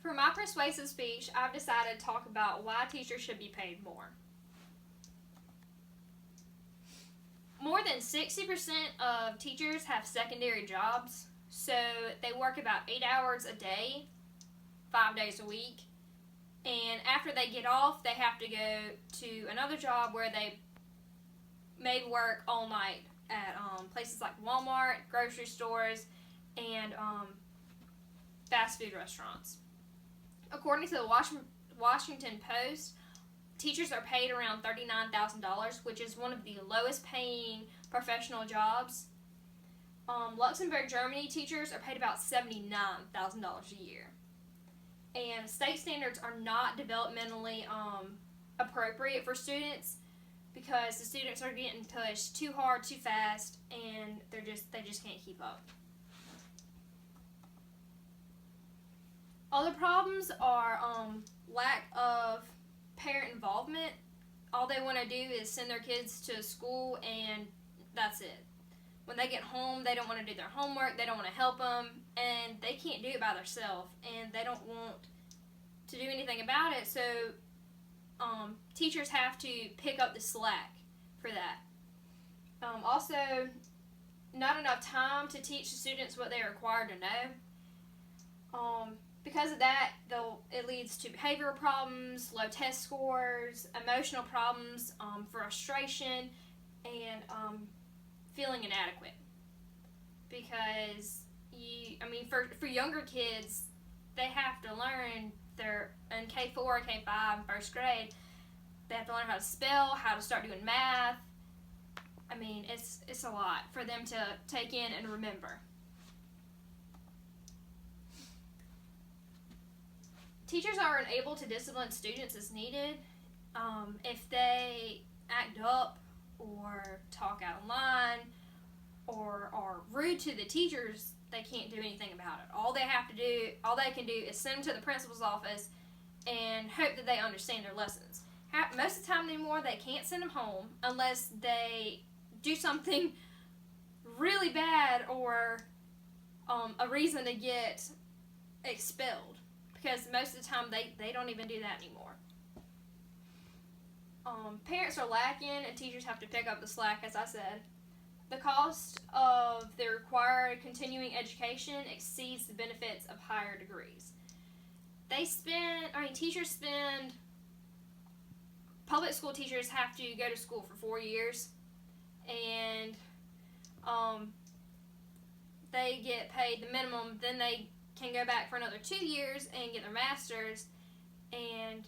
For my persuasive speech, I've decided to talk about why teachers should be paid more. More than 60% of teachers have secondary jobs, so they work about 8 hours a day, 5 days a week, and after they get off, they have to go to another job where they maybe work all night at places like Walmart, grocery stores, and fast food restaurants. According to the Washington Post, teachers are paid around $39,000, which is one of the lowest paying professional jobs. Luxembourg, Germany teachers are paid about $79,000 a year. And state standards are not developmentally appropriate for students because the students are getting pushed too hard, too fast, and they just can't keep up. Other problems are lack of parent involvement. All they want to do is send their kids to school and that's it. When they get home, they don't want to do their homework, they don't want to help them, and they can't do it by themselves, and they don't want to do anything about it, so teachers have to pick up the slack for that. Also, not enough time to teach the students what they're required to know. Because of that, it leads to behavioral problems, low test scores, emotional problems, frustration, and feeling inadequate. Because for younger kids, they have to learn in K4, K5, first grade. They have to learn how to spell, how to start doing math. It's a lot for them to take in and remember. Teachers are unable to discipline students as needed. If they act up or talk out of line or are rude to the teachers, they can't do anything about it. All they can do is send them to the principal's office and hope that they understand their lessons. Most of the time anymore, they can't send them home unless they do something really bad or a reason to get expelled. Because most of the time they don't even do that anymore. Parents are lacking and teachers have to pick up the slack, as I said. The cost of the required continuing education exceeds the benefits of higher degrees. Public school teachers have to go to school for 4 years, and they get paid the minimum. Then they can go back for another 2 years and get their master's, and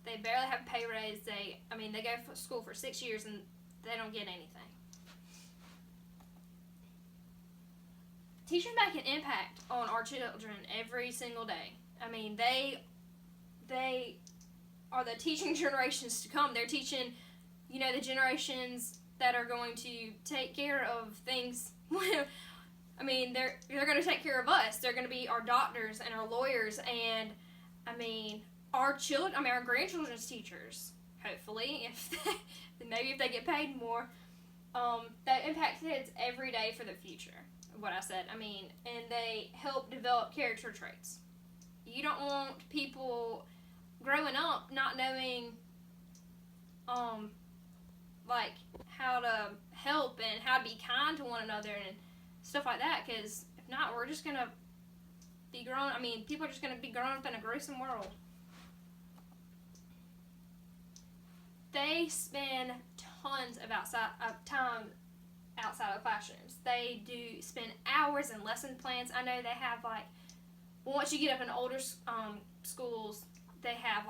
they barely have a pay raise. They go to school for 6 years and they don't get anything. Teachers make an impact on our children every single day. They are the teaching generations to come. They're teaching, the generations that are going to take care of things. They're going to take care of us. They're going to be our doctors and our lawyers and, our grandchildren's teachers, hopefully, if they get paid more. That impact kids every day for the future, what I said. And they help develop character traits. You don't want people growing up not knowing, how to help and how to be kind to one another and stuff like that, because if not, we're just going to be people are just going to be growing up in a gruesome world. They spend tons of time outside of classrooms. They do spend hours in lesson plans. I know they have, once you get up in older schools, they have,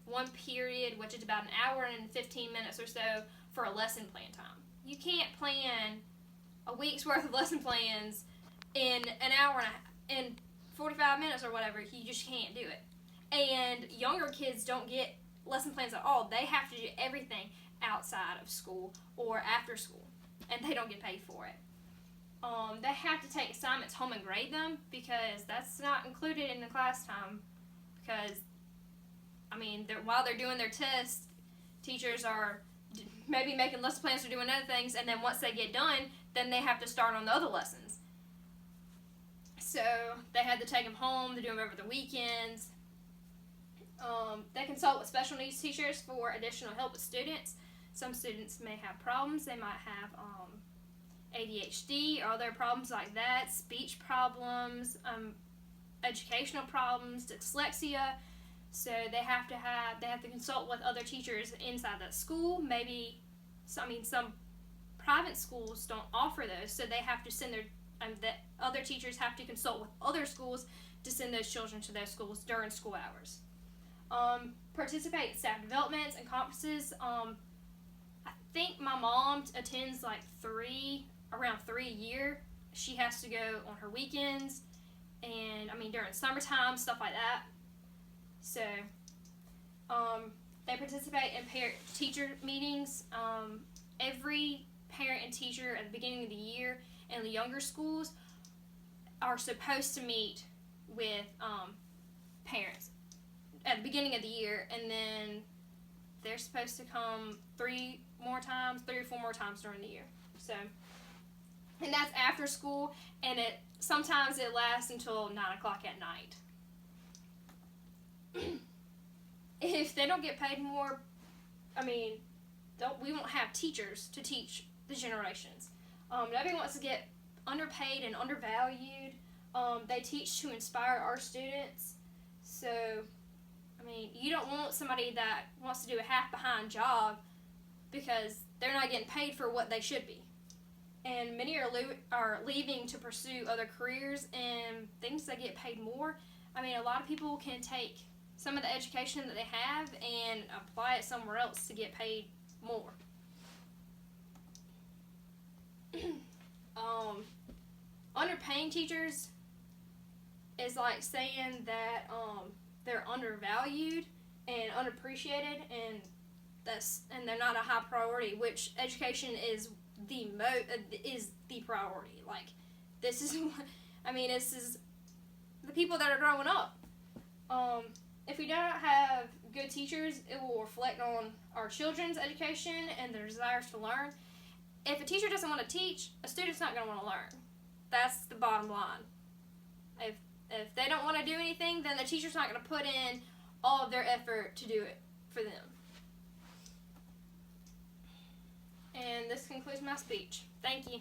one period, which is about an hour and 15 minutes or so for a lesson plan time. You can't plan a week's worth of lesson plans in an hour and 45 minutes or whatever. You just can't do it. And younger kids don't get lesson plans at all. They have to do everything outside of school or after school, and they don't get paid for it. They have to take assignments home and grade them because that's not included in the class time. Because while they're doing their tests, teachers are maybe making lesson plans or doing other things, and then once they get done, then they have to start on the other lessons. So they had to take them home. They do them over the weekends. They consult with special needs teachers for additional help with students. Some students may have problems. They might have ADHD or other problems like that, speech problems, educational problems, dyslexia. So they have to consult with other teachers inside that school. Maybe, some private schools don't offer those, so they have to send the other teachers have to consult with other schools to send those children to those schools during school hours. Participate in staff developments and conferences. I think my mom attends like around 3 a year. She has to go on her weekends and during summertime, stuff like that. So they participate in parent-teacher meetings. Every parent and teacher at the beginning of the year in the younger schools are supposed to meet with parents at the beginning of the year, and then they're supposed to come 3 or 4 more times during the year. So, and that's after school, and sometimes it lasts until 9 o'clock at night. If they don't get paid more, we won't have teachers to teach the generations. Nobody wants to get underpaid and undervalued. They teach to inspire our students. So, you don't want somebody that wants to do a half-behind job because they're not getting paid for what they should be. And many are leaving to pursue other careers and things that get paid more. A lot of people can take some of the education that they have and apply it somewhere else to get paid more. Underpaying teachers is like saying that they're undervalued and unappreciated, and they're not a high priority. Which education is the priority. Like, this is the people that are growing up. If we don't have good teachers, it will reflect on our children's education and their desires to learn. If a teacher doesn't want to teach, a student's not going to want to learn. That's the bottom line. If they don't want to do anything, then the teacher's not going to put in all of their effort to do it for them. And this concludes my speech. Thank you.